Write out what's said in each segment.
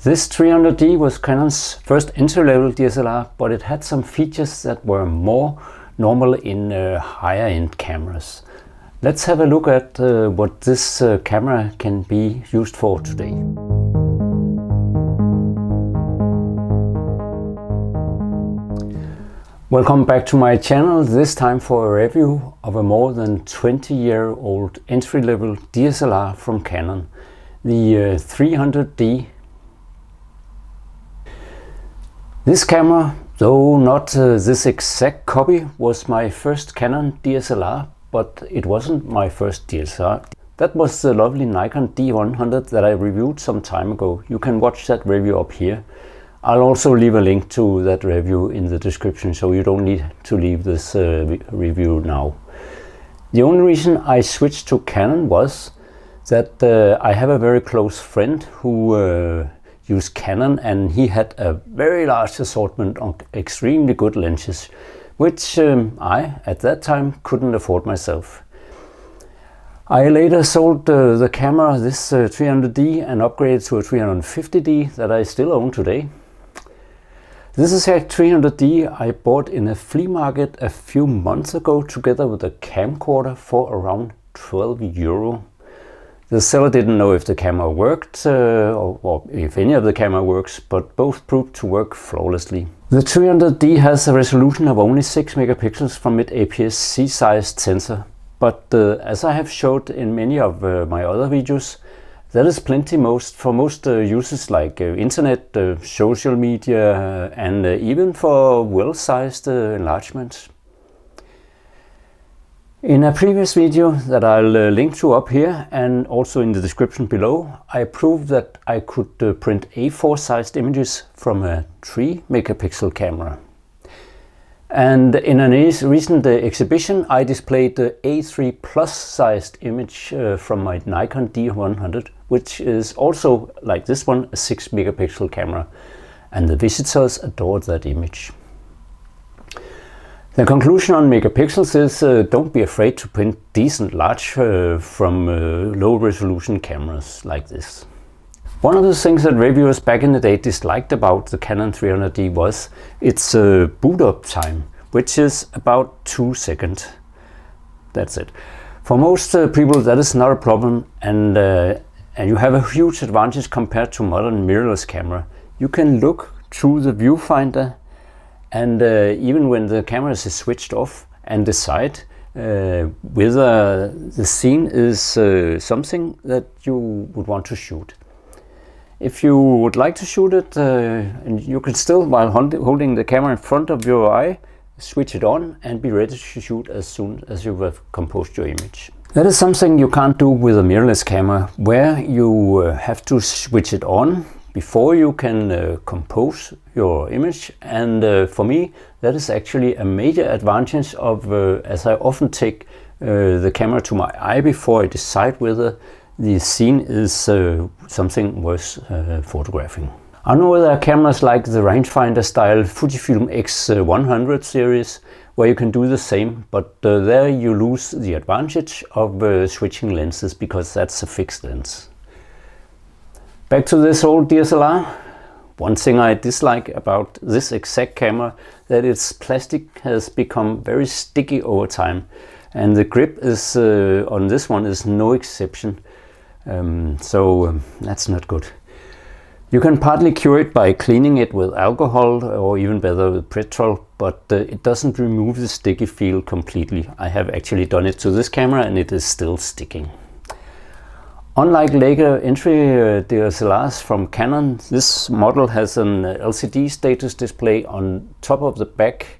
This 300D was Canon's first entry-level DSLR, but it had some features that were more normal in higher-end cameras. Let's have a look at what this camera can be used for today. Welcome back to my channel, this time for a review of a more than 20-year-old entry-level DSLR from Canon, the 300D. This camera, though not this exact copy, was my first Canon DSLR, but it wasn't my first DSLR. That was the lovely Nikon D100 that I reviewed some time ago. You can watch that review up here. I'll also leave a link to that review in the description, so you don't need to leave this review now. The only reason I switched to Canon was that I have a very close friend who used Canon, and he had a very large assortment of extremely good lenses, which I, at that time, couldn't afford myself. I later sold the camera, this 300D, and upgraded to a 350D that I still own today. This is a 300D I bought in a flea market a few months ago together with a camcorder for around €12. The seller didn't know if the camera worked or if any of the camera works, but both proved to work flawlessly. The 300D has a resolution of only 6 megapixels from its APS-C sized sensor, but as I have showed in many of my other videos, that is plenty for most uses like internet, social media, and even for well-sized enlargements. In a previous video that I'll link to up here and also in the description below, I proved that I could print A4 sized images from a 3 megapixel camera. And in a recent exhibition I displayed the A3 plus sized image from my Nikon D100, which is also, like this one, a 6 megapixel camera, and the visitors adored that image. The conclusion on megapixels is don't be afraid to print decent large from low resolution cameras like this. One of the things that reviewers back in the day disliked about the Canon 300D was its boot up time, which is about 2 seconds. That's it. For most people that is not a problem, and you have a huge advantage compared to modern mirrorless camera. You can look through the viewfinder and even when the camera is switched off, and decide whether the scene is something that you would want to shoot. If you would like to shoot it, and you can still, while holding the camera in front of your eye, switch it on and be ready to shoot as soon as you have composed your image. That is something you can't do with a mirrorless camera, where you have to switch it on before you can compose your image, and for me that is actually a major advantage of as I often take the camera to my eye before I decide whether the scene is something worth photographing. I know there are cameras like the rangefinder style Fujifilm X100 series where you can do the same, but there you lose the advantage of switching lenses because that's a fixed lens. Back to this old DSLR. One thing I dislike about this exact camera, that its plastic has become very sticky over time, and the grip is on this one is no exception. So that's not good. You can partly cure it by cleaning it with alcohol or even better with petrol, but it doesn't remove the sticky feel completely. I have actually done it to this camera and it is still sticking. Unlike later entry DSLRs from Canon, this model has an LCD status display on top of the back,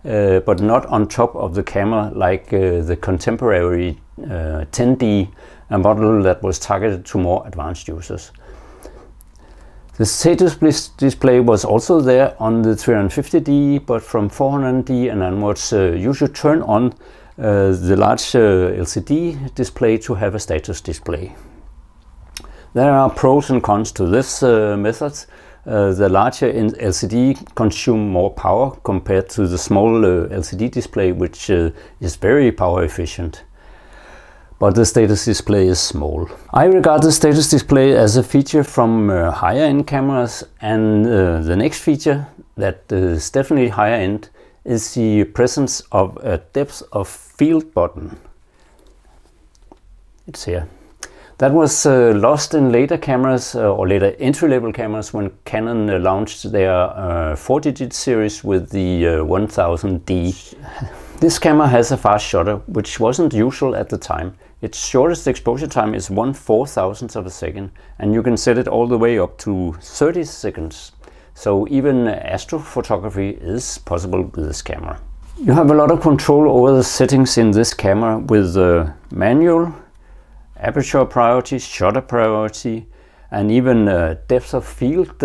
but not on top of the camera like the contemporary 10D, a model that was targeted to more advanced users. The status display was also there on the 350D, but from 400D and onwards you should turn on the large LCD display to have a status display. There are pros and cons to this method. The larger LCD consumes more power compared to the small LCD display, which is very power efficient. but the status display is small. I regard the status display as a feature from higher end cameras, and the next feature that is definitely higher end is the presence of a depth of field button. It's here. That was lost in later cameras or later entry-level cameras when Canon launched their 4-digit series with the 1000D. This camera has a fast shutter, which wasn't usual at the time. Its shortest exposure time is 1/4000th of a second, and you can set it all the way up to 30 seconds. So even astrophotography is possible with this camera. You have a lot of control over the settings in this camera with manual, aperture priority, shutter priority, and even depth of field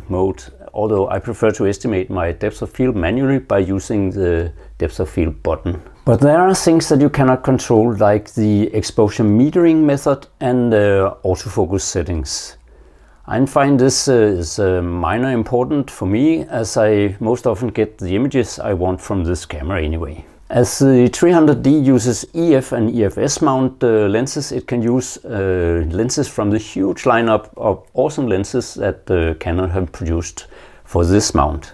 mode, although I prefer to estimate my depth of field manually by using the depth of field button. But there are things that you cannot control, like the exposure metering method and autofocus settings. I find this is minor important for me, as I most often get the images I want from this camera anyway. As the 300D uses EF and EFS mount lenses, it can use lenses from the huge lineup of awesome lenses that Canon have produced for this mount.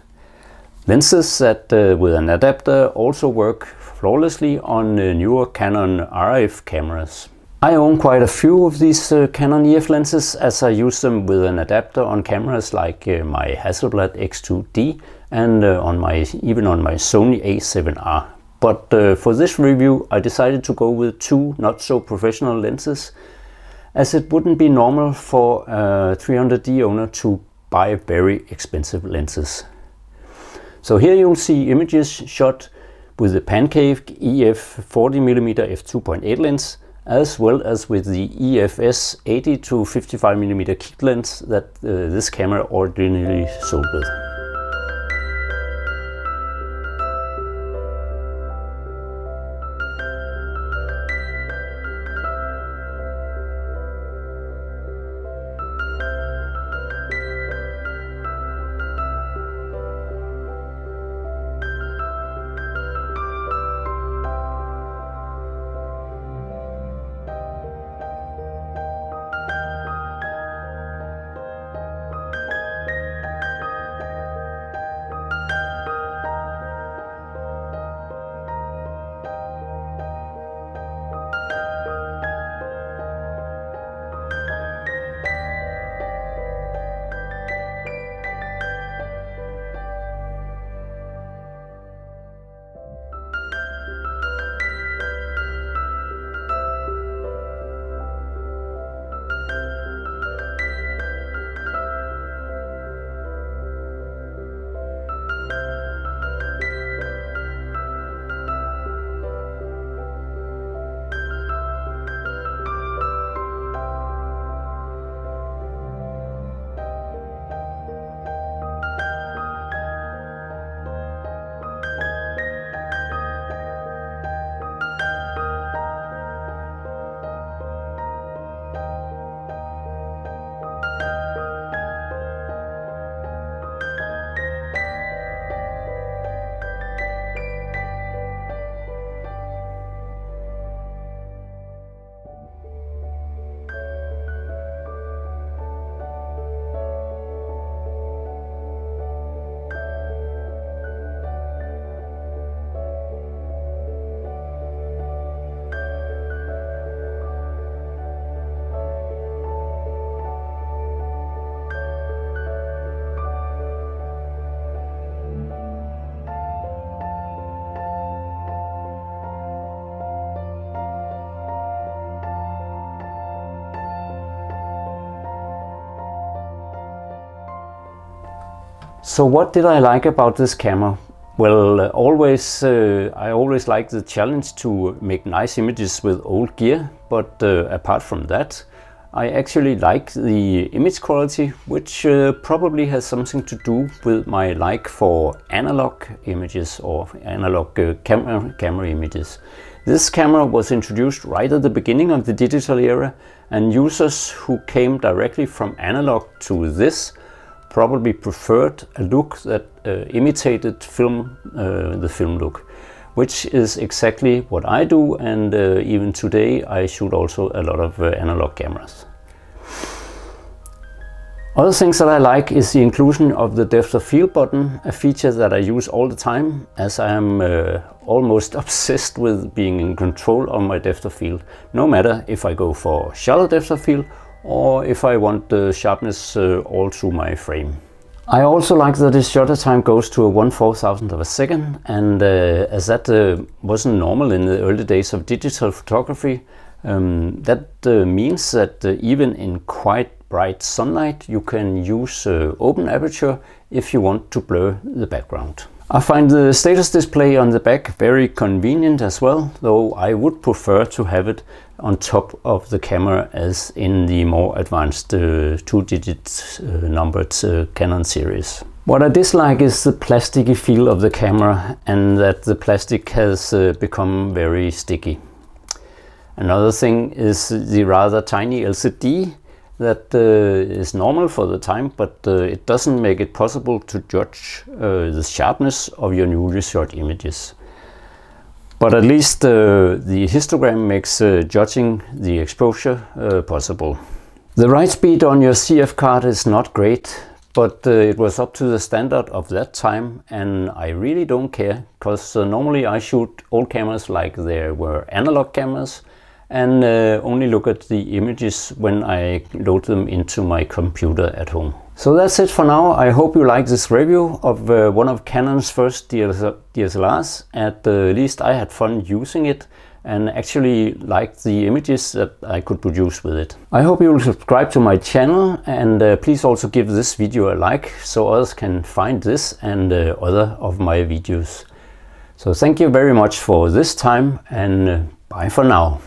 Lenses that with an adapter also work flawlessly on newer Canon RF cameras. I own quite a few of these Canon EF lenses, as I use them with an adapter on cameras like my Hasselblad X2D and even on my Sony A7R. But for this review I decided to go with two not so professional lenses, as it wouldn't be normal for a 300D owner to buy very expensive lenses. So here you'll see images shot with the pancake EF 40mm f2.8 lens, as well as with the EFS 80 to 55mm kit lens that this camera ordinarily sold with. So what did I like about this camera? Well, I always like the challenge to make nice images with old gear, but apart from that, I actually like the image quality, which probably has something to do with my like for analog images or analog camera images. This camera was introduced right at the beginning of the digital era, and users who came directly from analog to this probably preferred a look that imitated film, the film look. which is exactly what I do, and even today I shoot also a lot of analog cameras. Other things that I like is the inclusion of the depth of field button, a feature that I use all the time, as I am almost obsessed with being in control of my depth of field, no matter if I go for shallow depth of field or if I want the sharpness all through my frame. I also like that the shutter time goes to a 1/4000th of a second, and as that wasn't normal in the early days of digital photography, that means that even in quite bright sunlight you can use open aperture if you want to blur the background. I find the status display on the back very convenient as well, though I would prefer to have it on top of the camera as in the more advanced 2-digit numbered Canon series. What I dislike is the plasticky feel of the camera, and that the plastic has become very sticky. Another thing is the rather tiny LCD that is normal for the time, but it doesn't make it possible to judge the sharpness of your newly shot images. But at least the histogram makes judging the exposure possible. The write speed on your CF card is not great, but it was up to the standard of that time, and I really don't care, because normally I shoot old cameras like they were analog cameras, and only look at the images when I load them into my computer at home. So that's it for now. I hope you like this review of one of Canon's first DSLRs. At least I had fun using it and actually liked the images that I could produce with it. I hope you will subscribe to my channel, and please also give this video a like so others can find this and other of my videos. So thank you very much for this time, and bye for now.